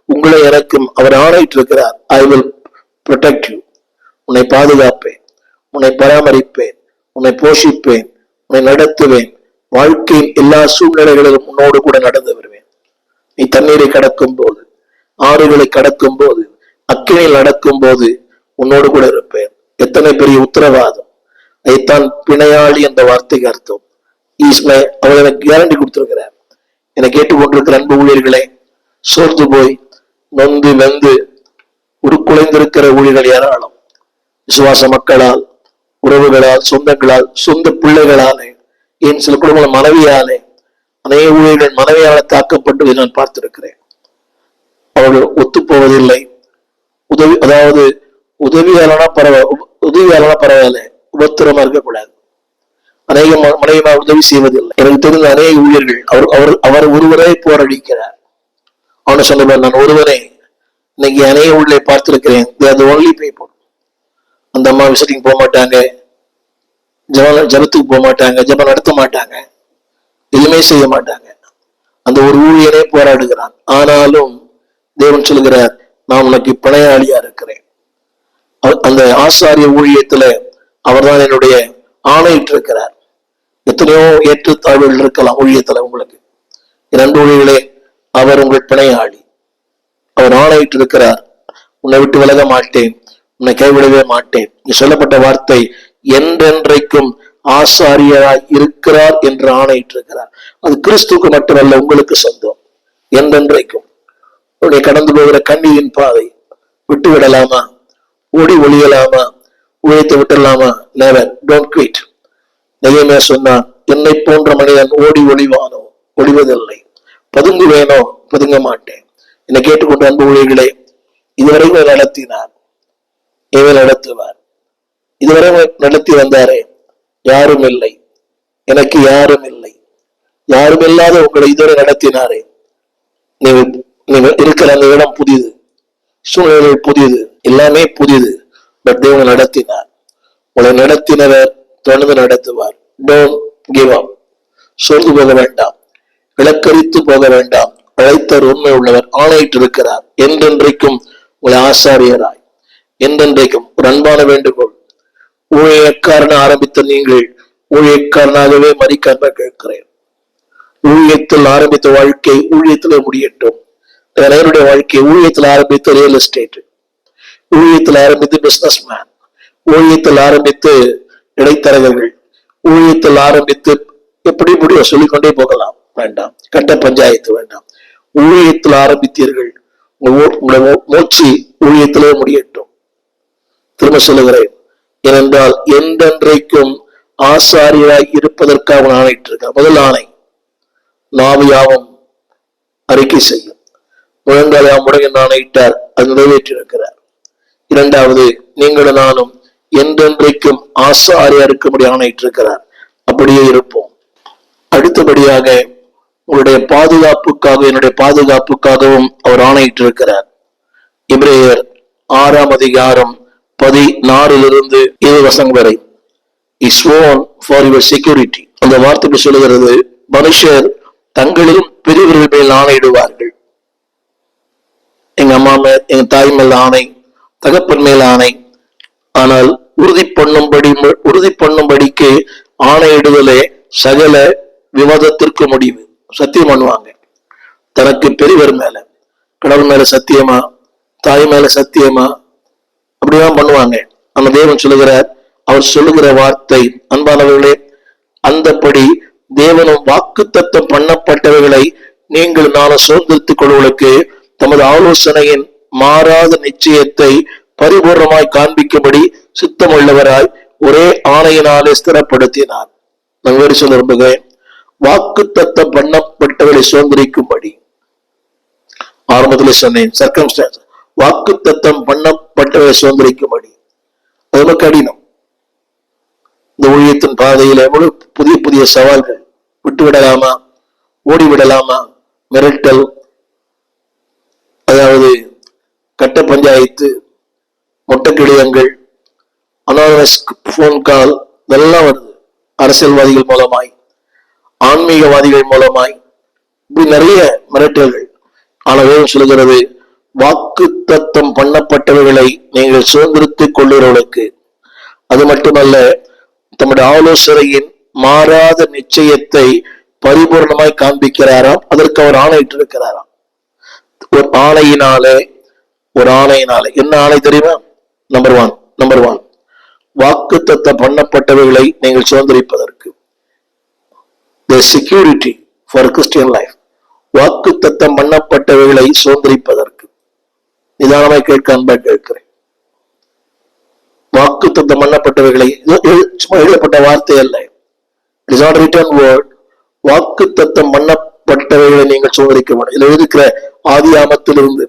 உங்களை எனக்கும் அவர் ஆணையிட்டு இருக்கிறார். ஐ வில் ப்ரொடெக்ட் யூ, உன்னை பாதுகாப்பேன், உன்னை பராமரிப்பேன், உன்னை போஷிப்பேன், உன்னை நடத்துவேன், வாழ்க்கையின் எல்லா சூழ்நிலைகளிலும் உன்னோடு கூட நடந்து வருவேன். நீ தண்ணீரை கடக்கும் போது, ஆறுகளை கடக்கும் போது, அக்கினியில் நடக்கும் போது உன்னோடு கூட இருப்பேன். எத்தனை பெரிய உத்தரவாதம்! அதைத்தான் பிணையாளி என்ற வார்த்தைக்கு அர்த்தம். அவர் எனக்கு கேரண்டி கொடுத்திருக்கிறார். என்னை கேட்டுக்கொண்டிருக்கிற அன்பு ஊழியர்களே, சோர்ந்து போய் நொந்து வெந்து உருக்குலைந்திருக்கிற ஊழியர்கள் ஏராளம். விசுவாச மக்களால், உறவுகளால், சொந்தங்களால், சொந்த பிள்ளைகளாலே, ஏன் சில குடும்பங்கள் மனைவியாலே, அநேக ஊழியர்கள் மனைவியால தாக்கப்பட்டு நான் பார்த்திருக்கிறேன். அவர்கள் ஒத்துப்போவதில்லை. அதாவது உதவியாளனா பரவாயில்ல, உபத்திரமா இருக்கக்கூடாது. அநேக மனைவிமார் உதவி செய்வதில்லை. எனக்கு தெரிந்த அநேக ஊழியர்கள் அவர் ஒருவரே போராடிக்கிறார். அவனை சொல்லுவார், நான் ஒருவரே இன்னைக்கு அநேக ஊழியை பார்த்திருக்கிறேன். Only people. அந்த அம்மா விசிட்டிங் போக மாட்டாங்க, ஜபத்துக்கு போக மாட்டாங்க, ஜபம் நடத்த மாட்டாங்க, எதுவுமே செய்ய மாட்டாங்க. அந்த ஒரு ஊழியனே போராடுகிறான். ஆனாலும் தேவன் சொல்கிறார், நான் உனக்கு பிணையாளியா இருக்கிறேன். அந்த ஆசாரிய ஊழியத்துல அவர்தான் என்னுடைய ஆணையிட்டு இருக்கிறார். எத்தனையோ ஏற்றத்தாழ்வுகள் இருக்கலாம் ஊழியத்துல. உங்களுக்கு இரண்டு ஊழியர்களே, அவர் உங்கள் பிணையாளி. அவர் ஆணையிட்டு இருக்கிறார், உன்னை விட்டு விலக மாட்டேன், உன்னை கைவிடவே மாட்டேன். நீ சொல்லப்பட்ட வார்த்தை, என்றென்றைக்கும் ஆசாரியராய் இருக்கிறார் என்று ஆணையிட்டு இருக்கிறார். அது கிறிஸ்துக்கு மட்டுமல்ல, உங்களுக்கு சொந்தம். என்றென்றைக்கும் உன்னை கடந்து போகிற கண்ணீரின் பாதை விட்டு விடலாமா? ஓடி ஒளியலாமா? ஊழியத்தை விட்டுடலாமா? நெவர். Don't quit. நெகேமியா சொன்னான், என்னை போன்ற மனிதன் ஓடி ஒளிவானோ? ஒளிவதில்லை. பதுங்குவேனோ? பதுங்க மாட்டேன். என்னை கேட்டுக்கொண்ட அன்பு ஊழியர்களே, இதுவரைக்கும் நடத்தினார், நடத்துவார். இதுவரை நடத்தி வந்தாரே, யாரும் இல்லை, எனக்கு யாரும் இல்லை, யாரும் இல்லாத உங்களை இதுவரை நடத்தினாரே. நீங்க இருக்கிற அந்த இடம் புதிது, சூழ்நிலைகள் புதிது, எல்லாமே புதிது. பட் தேவன் நடத்தினார். உங்களை நடத்தினவர் தொடர்ந்து நடத்துவார். Don't give up. சோர்ந்து போக வேண்டாம், இலக்கரித்து போக வேண்டாம். அழைத்தவர் உண்மை உள்ளவர், ஆணையிட்டு இருக்கிறார். என்றென்றைக்கும் உங்களை ஆசாரியராய், என்றென்றைக்கும். ஒரு அன்பான வேண்டுகோள், ஊழியக்காரன ஆரம்பித்த நீங்கள் ஊழியக்காரனாகவே மறிக்க கேட்கிறேன். ஊழியத்தில் ஆரம்பித்த வாழ்க்கை ஊழியத்திலே முடியட்டும். என்னுடைய வாழ்க்கை ஊழியத்தில் ஆரம்பித்து ரியல் எஸ்டேட், ஊழியத்தில் ஆரம்பித்து பிசினஸ் மேன், ஊழியத்தில் ஆரம்பித்து இடைத்தரகர்கள், ஊழியத்தில் ஆரம்பித்து எப்படி சொல்லிக்கொண்டே போகலாம். வேண்டாம், கட்ட பஞ்சாயத்து வேண்டாம். ஊழியத்தில் ஆரம்பித்தீர்கள், மூச்சு ஊழியத்திலே முடியட்டும். திரும்ப சொல்லுகிறேன், ஏனென்றால் என்றென்றைக்கும் ஆசாரியராய் இருப்பதற்காக ஆணையிட்டு இருக்க. முதல் ஆணை, நாவியாவும் அறிக்கை செய்யும். முழங்கால் முடங்கி ஆணையிட்டார், அது நிறைவேற்றி இருக்கிறார். இரண்டாவது, நீங்களும் நானும் என்றென்றைக்கும் ஆசாரியா இருக்கும்படி ஆணையிட்டு இருக்கிறார். அப்படியே இருப்போம். அடுத்தபடியாக, உங்களுடைய பாதுகாப்புக்காக, என்னுடைய பாதுகாப்புக்காகவும் அவர் ஆணையிட்டு இருக்கிறார். எபிரேயர் 6ஆம் அதிகாரம் 14 வரை, is sworn for your security. அந்த வார்த்தைக்கு சொல்லுகிறது, மனுஷர் தங்களிலும் பெரியவர்கள் மேல் ஆணையிடுவார்கள். எங்க அம்மா மேல், எங்க தாய் மேல் ஆணை, தகப்பன் மேல் ஆணை. ஆனால் உறுதி பண்ணும்படிக்கு ஆணையிடுதலே சகல விவாதத்திற்கு முடிவு. சத்தியம் பண்ணுவாங்க. தனக்கு பெரியவர் மேல, கடவுள் மேல சத்தியமா, தாய் மேல சத்தியமா, அப்படிதான் பண்ணுவாங்க. நம்ம தேவன் சொல்லுகிறார், அவர் சொல்லுகிற வார்த்தை, அன்பானவர்களே, அந்தபடி தேவனும் வாக்குத்தத்தம் பண்ணப்பட்டவர்களை நீங்கள் நானும் சுதந்திரத்துக் கொள்வதற்கு தமது ஆலோசனையின் மாறாத நிச்சயத்தை பரிபூர்ணமாய் காண்பிக்கும்படி சித்தமுள்ளவராய் ஒரே ஆணையினாலே ஸ்திரப்படுத்தினார். நான் வேறு சொல்ல விரும்புகிறேன், வாக்குத்தத்தம் பண்ணப்பட்டவர்களை சுதந்திரிக்கும்படி. ஆரம்பத்தில் சொன்னேன், சர்க்கம்ஸ்டான்ஸ், வாக்கு தத்தம் பண்ணப்பட்டவை சுதந்திரிக்கும்படி. அது ரொம்ப கடினம். இந்த ஊழியத்தின் பாதையில் எவ்வளவு புதிய புதிய சவால்கள். விட்டுவிடலாமா, ஓடிவிடலாமா, மிரட்டல், அதாவது கட்ட பஞ்சாயத்து, மொட்டைக்கிளியங்கள், அனானமஸ் போன் கால், இதெல்லாம் வருது. அரசியல்வாதிகள் மூலமாய், ஆன்மீகவாதிகள் மூலமாய், இப்படி நிறைய மிரட்டல்கள். ஆனால் சொல்கிறது, வாக்கு தத்தம் பண்ணப்பட்டவர்களை நீங்கள் சுதந்திரத்துக் கொள்ளுகிறவர்களுக்கு, அது மட்டுமல்ல, தம்முடைய ஆலோசனையின் மாறாத நிச்சயத்தை பரிபூர்ணமாய் காண்பிக்கிறாராம். அதற்கு அவர் ஆணையிட்டிருக்கிறாராம். ஒரு ஆணையினாலே என்ன ஆணை தெரியுமா? நம்பர் ஒன் வாக்கு தத்தம் பண்ணப்பட்டவர்களை நீங்கள் சுதந்திரிப்பதற்கு. The security for Christian life. வாக்கு தத்தம் பண்ணப்பட்டவர்களை சுதந்திரிப்பதற்கு. நிதானமாய் கேட்க அன்பாய் கேட்கிறேன். வாக்கு தத்தம் பண்ணப்பட்டவர்களை, சும்மா எழுதப்பட்ட வார்த்தை அல்ல, it is not return word. வாக்கு தத்தம் பண்ணப்பட்டவர்களை நீங்கள் சுதந்திரிக்க வேண்டும். இதில் இருக்கிற ஆதியாமத்திலிருந்து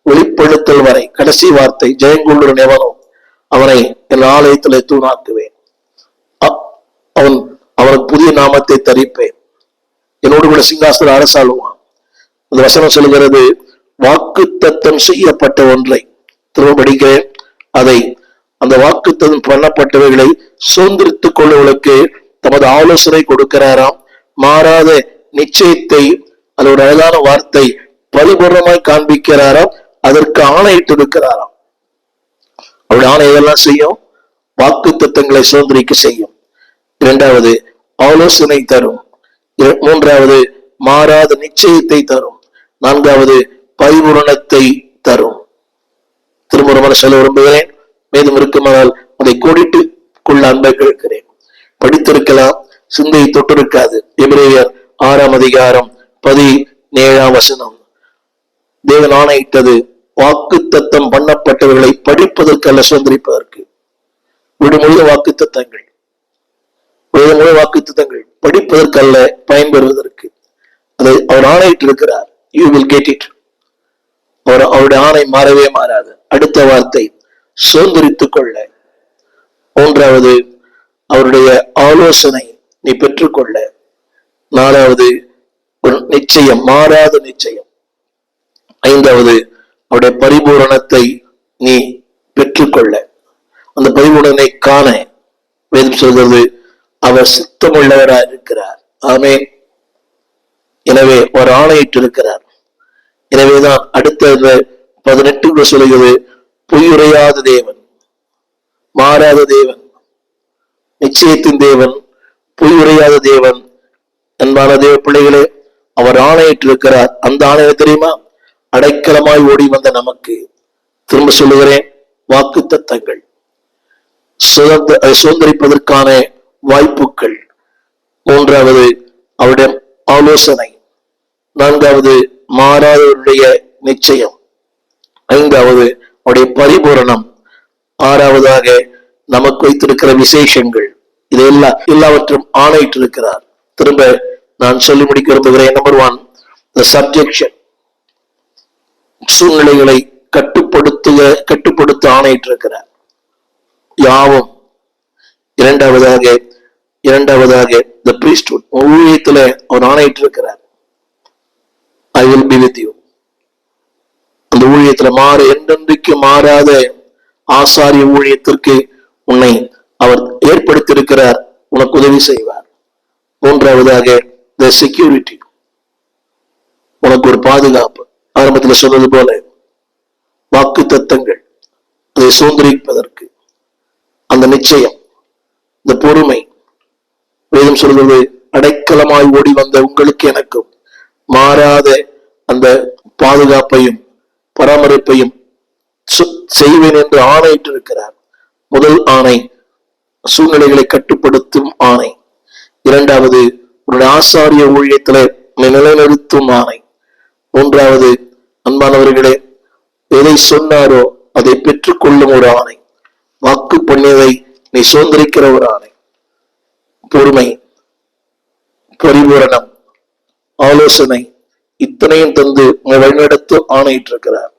வெளிப்படுத்தல் வரை கடைசி வார்த்தை, ஜெயங்கொள்ளுடன் எவனோ அவனை என் ஆலயத்திலே தூணாக்குவேன், அவனுக்கு புதிய நாமத்தை தரிப்பேன், என்னோடு கூட சிங்காசன அரசாளுவான். அந்த வசனம் சொல்கிறது, வாக்கு தத்தம் செய்யப்பட்ட ஒன்றை திரும்ப படிக்கிறேன். அதை, அந்த வாக்கு தத்தம் பண்ணப்பட்டவைகளை சுதந்திரித்துக் கொள்ளுவதற்கு தமது ஆலோசனை கொடுக்கிறாராம். மாறாத நிச்சயத்தை, அது ஒரு அழகான வார்த்தை, பரிபூர்ணமாய் காண்பிக்கிறாராம். அதற்கு ஆணையிட்டு இருக்கிறாராம். அவருடைய ஆணை எதெல்லாம் செய்யும்? வாக்கு தத்தங்களை சுதந்திரிக்க செய்யும். இரண்டாவது, ஆலோசனை தரும். மூன்றாவது, மாறாத நிச்சயத்தை தரும். நான்காவது, பரிபூரணத்தை தரும். திரும்ப சொல்ல விரும்புகிறேன். மேலும் இருக்குமானால் அதை கோடிட்டு கொள்ள அன்பை கேட்கிறேன். படித்திருக்கலாம், சிந்தையை தொட்டிருக்காது. எபிரேயர் 6ஆம் அதிகாரம் 17ஆம் வசனம். தேவன் ஆணையிட்டது, வாக்கு தத்தம் பண்ணப்பட்டவர்களை படிப்பதற்கு அல்ல, சுதந்திரிப்பதற்கு. விடுமுறை வாக்கு தத்தங்கள், வாக்கு தத்தங்கள் படிப்பதற்கு அல்ல, பயன்பெறுவதற்கு. அதை அவர் ஆணையிட்டு இருக்கிறார். You will get it. அவருடைய ஆணை மாறவே மாறாது. அடுத்த வார்த்தை, சுதந்திரித்துக் கொள்ள. மூன்றாவது, அவருடைய ஆலோசனை நீ பெற்றுக்கொள்ள. நாலாவது, ஒரு நிச்சயம், மாறாத நிச்சயம். ஐந்தாவது, அவருடைய பரிபூரணத்தை நீ பெற்றுக்கொள்ள. அந்த பரிபூரணனை காண வேதம் சொல்கிறது, அவர் சித்தமுள்ளவராக இருக்கிறார். ஆமென். எனவே ஒரு ஆணையிட்டு இருக்கிறார். எனவேதான் அடுத்த 18 சொல்கிறது, பொய்யுரையாத தேவன், மாறாத தேவன், நிச்சயத்தின் தேவன், பொய்யுரையாத தேவன். அன்பான தேவ பிள்ளைகளே, அவர் ஆணையிட்டு இருக்கிறார். அந்த ஆணைய தெரியுமா? அடைக்கலமாய் ஓடி வந்த நமக்கு. திரும்ப சொல்லுகிறேன், வாக்கு தத்தங்கள், சுதந்திரிப்பதற்கான வாய்ப்புகள். மூன்றாவது, அவருடைய ஆலோசனை. நான்காவது, மாறாதவருடைய நிச்சயம். ஐந்தாவது, அவருடைய பரிபூரணம். ஆறாவதாக, நமக்கு வைத்திருக்கிற விசேஷங்கள். இது எல்லாவற்றும் ஆணையிட்டு இருக்கிறார். திரும்ப நான் சொல்லி முடிக்க விரும்புகிறேன். Number 1, the subjection. சூழ்நிலைகளை கட்டுப்படுத்த ஆணையிட்டு இருக்கிறார். யாவும். இரண்டாவதாக the priesthood. ஊழியத்துல அவர் ஆணையிட்டு இருக்கிறார். I will be with you. அந்த ஊழியத்துல என்றென்றைக்கு மாறாத ஆசாரிய ஊழியத்திற்கு உன்னை அவர் ஏற்படுத்தியிருக்கிறார். உனக்கு உதவி செய்வார். மூன்றாவதாக the security. உனக்கு ஒரு பாதுகாப்பு. ஆரம்பத்தில் சொன்னது போல வாக்கு தத்தங்கள், அதை சுதந்திரிப்பதற்கு அந்த நிச்சயம், இந்த பொறுமை. வேதம் சொல்வது, அடைக்கலமாய் ஓடி வந்த உங்களுக்கு எனக்கும் மாறாத அந்த பாதுகாப்பையும் பராமரிப்பையும் செய்வேன் என்று ஆணையிட்டு இருக்கிறார். முதல் ஆணை, சூழ்நிலைகளை கட்டுப்படுத்தும் ஆணை. இரண்டாவது, உன்னுடைய ஆசாரிய ஊழியத்திலே நிலைநிறுத்தும் ஆணை. மூன்றாவது, அன்பானவர்களே, எதை சொன்னாரோ அதை பெற்றுக்கொள்ளும் ஒரு ஆணை. வாக்கு பண்ணியதை நீ சுதந்திரிக்கிற ஒரு ஆணை. பொறுமை, பரிபூரணம், ஆலோசனை, இத்தனையும் தந்து வழிநடத்து ஆணையிட்டு இருக்கிறார்.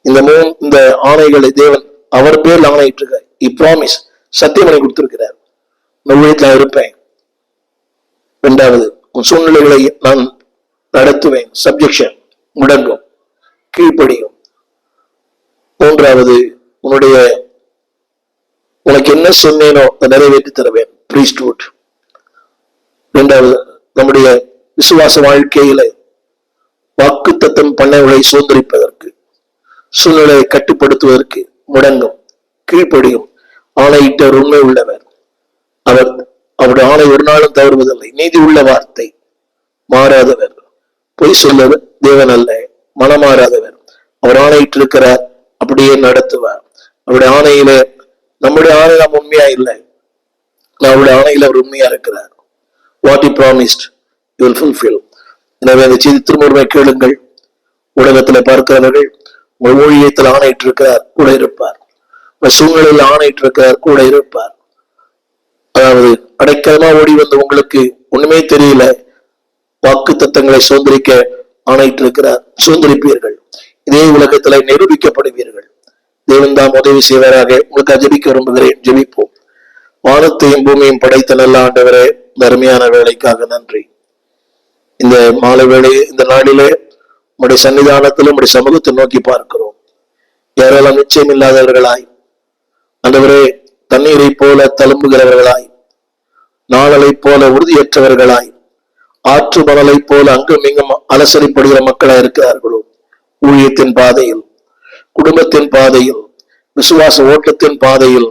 இந்த ஆணைகளை தேவன் அவர் பேர் ஆணையிட்டு இருக்கார். சத்தியம் பண்ணி கொடுத்திருக்கிறார். நான் ஊழியத்தில் இருப்பேன். 2வது, உன் சூழ்நிலைகளை நான் நடத்துவேன். சப்ஜெக்ஷன், முடங்கும், கீழ்ப்படியும். 3வது, உனக்கு என்ன சொன்னேனோ அதை நிறைவேற்றி தருவேன். பிரீஸ்ட்ஹுட். 2வது, நம்முடைய விசுவாச வாழ்க்கையில வாக்குத்தத்தம் பண்ணவர்களை சுதந்திரிப்பதற்கு, சூழ்நிலையை கட்டுப்படுத்துவதற்கு முடங்கும், கீழ்ப்படியும். ஆணையிட்டவர் உண்மை உள்ளவர். அவருடைய ஆணை ஒரு நாளும் தவறுவதில்லை. நீதி உள்ள வார்த்தை, மாறாதவர். பொய் சொல்லவர் தேவன் அல்ல, மனமாறாதவர். அவர் ஆணையிட்டிருக்கிறார், அப்படியே நடத்துவார். அவருடைய ஆணையில, நம்முடைய ஆணை நாம் உண்மையா இல்லை, அவருடைய ஆணையில அவர் உண்மையா இருக்கிறார். What he promised he will fulfill. எனவே அந்த செய்தி திரும்ப கேளுங்கள். உலகத்துல பார்க்கிறவர்கள் உங்கள் ஊழியத்தில் ஆணையிட்டு இருக்கிறார், கூட இருப்பார். சூழ்நிலையில் ஆணையிட்டு இருக்கிறார், கூட இருப்பார். அதாவது அடைக்கலமா ஓடி வந்து உங்களுக்கு ஒண்ணுமே தெரியல, வாக்கு தத்தங்களை சுதந்திரிக்க ஆணையிட்டு இருக்கிறார், சுதந்திரிப்பீர்கள். இதே உலகத்துல நிரூபிக்கப்படுவீர்கள். தேவன் தாம் உதவி செய்வராக. உங்களுக்கு ஜெபிக்க விரும்புகிறேன். ஜெபிப்போம். வானத்தையும் பூமியும் படைத்த நல்ல ஆண்டவரே, இந்த அருமையான வேலைக்காக நன்றி. இந்த மாலை வேளை, இந்த நாளிலே உங்களுடைய சன்னிதானத்தில் உங்களுடைய சமூகத்தை நோக்கி பார்க்கிறோம். யாரெல்லாம் நிச்சயம் இல்லாதவர்களாய், ஆண்டவரே, தண்ணீரை போல தழும்புகிறவர்களாய், நாளலை போல உறுதியற்றவர்களாய், ஆற்று மணலை போல அங்கும் இங்கும் அலசரிப்படுகிற மக்களாய் இருக்கிறார்களோ, ஊழியத்தின் பாதையில், குடும்பத்தின் பாதையில், விசுவாச ஓட்டத்தின் பாதையில்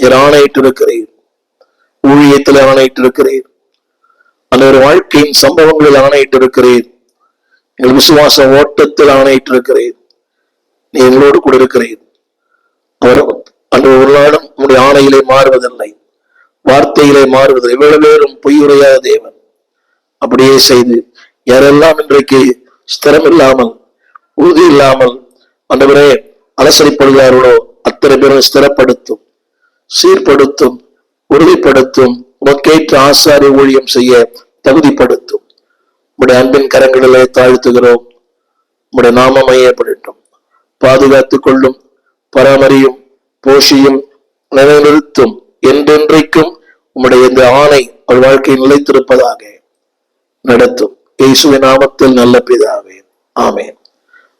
நீர் ஆணையிட்டிருக்கிறீர். ஊழியத்தில் ஆணையிட்டிருக்கிறீர். அந்த ஒரு வாழ்க்கையின் சம்பவங்களில் ஆணையிட்டிருக்கிறீர். எங்கள் விசுவாச ஓட்டத்தில் ஆணையிட்டிருக்கிறீர். நீ எங்களோடு கூட இருக்கிறீர். அவர் அந்த ஒரு நாளும் உங்களுடைய ஆணையிலே மாறுவதில்லை, வார்த்தையிலே மாறுவதில்லை. இவ்வளவு பேரும் பொய்யுரையாத தேவன். அப்படியே செய்து யாரெல்லாம் இன்றைக்கு ஸ்திரம் இல்லாமல், உறுதி இல்லாமல் ஆண்டவரே அலசரிப்படுகிறார்களோ, அத்தனை பேரும் ஸ்திரப்படுத்தும், சீர்படுத்தும், உறுதிப்படுத்தும். உமக்கேற்ற ஆசாரிய ஊழியம் செய்ய தகுதிப்படுத்தும். உங்களுடைய அன்பின் கரங்களிலே தாழ்த்துகிறோம். உங்களுடைய நாமம் மையப்படட்டும். பாதுகாத்துக் கொள்ளும், பராமரியும், போஷியும், நிலைநிறுத்தும். என்றென்றைக்கும் உம்முடைய இந்த ஆணை அவள் வாழ்க்கையை நிலைத்திருப்பதாக நடத்தும். இயேசுவின் நாமத்தில் நல்ல பிதாவே, ஆமென்.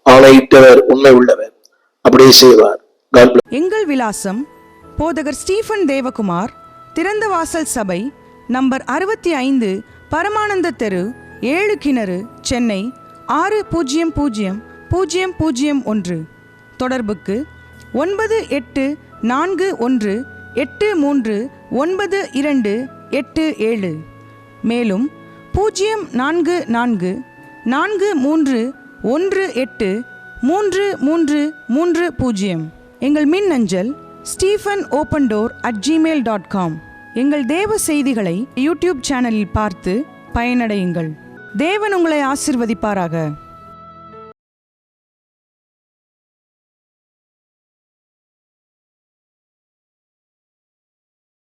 ஆணையிட்டவர் உண்மை உள்ளவர், அப்படியே செய்வார். எங்கள் விலாசம்: போதகர் ஸ்டீஃபன் தேவகுமார், திறந்த வாசல் சபை, நம்பர் 65, பரமானந்த தெரு, 7 கிணறு, சென்னை 600001. தொடர்புக்கு 9841839287. மேலும் 0444183330. எங்கள் மின்னஞ்சல் stephenopendor@gmail.com. எங்கள் தேவ செய்திகளை யூடியூப் சேனலில் பார்த்து பயனடையுங்கள். தேவன் உங்களை ஆசீர்வதிப்பாராக.